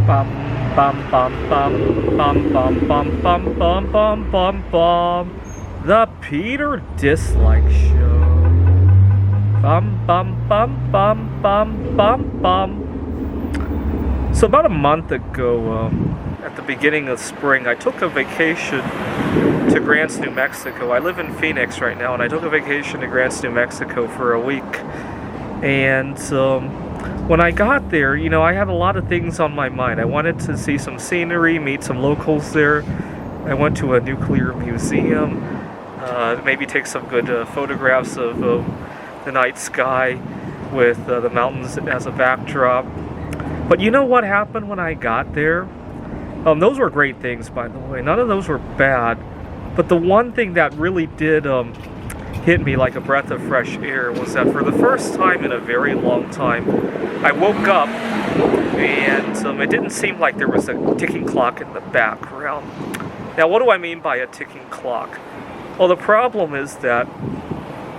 Bum bum bum bum bum bum bum bum bum bum bum bum. The Peter Dislike Show. Bum bum bum bum bum bum bum. So about a month ago, at the beginning of spring, I took a vacation to Grants, New Mexico. I live in Phoenix right now, and I took a vacation to Grants, New Mexico for a week. And when I got there, you know, I had a lot of things on my mind. I wanted to see some scenery, meet some locals there. I went to a nuclear museum, maybe take some good photographs of the night sky with the mountains as a backdrop. But you know what happened when I got there? Those were great things, by the way. None of those were bad. But the one thing that really did hit me like a breath of fresh air was that for the first time in a very long time, I woke up and it didn't seem like there was a ticking clock in the background. Now, what do I mean by a ticking clock? Well, the problem is that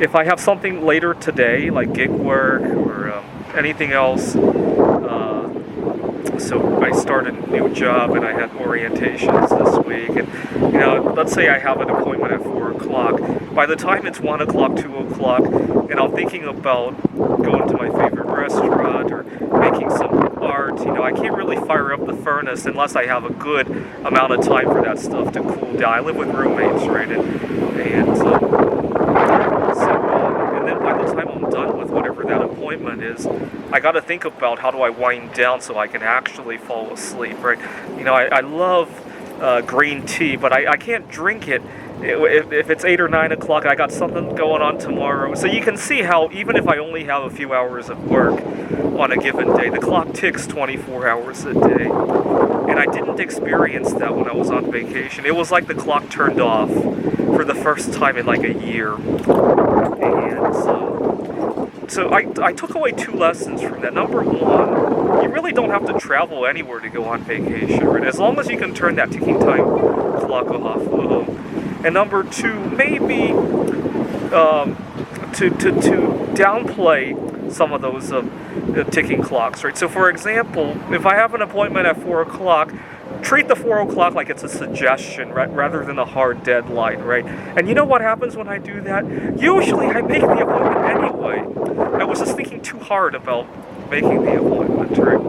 if I have something later today, like gig work or anything else, so I started a new job and I had orientations this week, and you know, let's say I have an appointment at 4 o'clock. By the time it's 1 o'clock, 2 o'clock, and I'm thinking about going to my favorite restaurant or making some art, you know, I can't really fire up the furnace unless I have a good amount of time for that stuff to cool down. I live with roommates, right? And then by the time I'm done with whatever that appointment is, I got to think about how do I wind down so I can actually fall asleep, right? You know, I love green tea, but I can't drink it if it's 8 or 9 o'clock. I got something going on tomorrow. So you can see how even if I only have a few hours of work on a given day, the clock ticks 24 hours a day. And I didn't experience that when I was on vacation. It was like the clock turned off for the first time in like a year. And so I took away 2 lessons from that. Number one, you really don't have to travel anywhere to go on vacation, right? As long as you can turn that ticking time clock off. And number 2, maybe to downplay some of those ticking clocks, right? So for example, if I have an appointment at 4 o'clock, treat the 4 o'clock like it's a suggestion, right, rather than a hard deadline, right? And you know what happens when I do that? Usually I make the appointment anyway. I was just thinking too hard about making the appointment, right?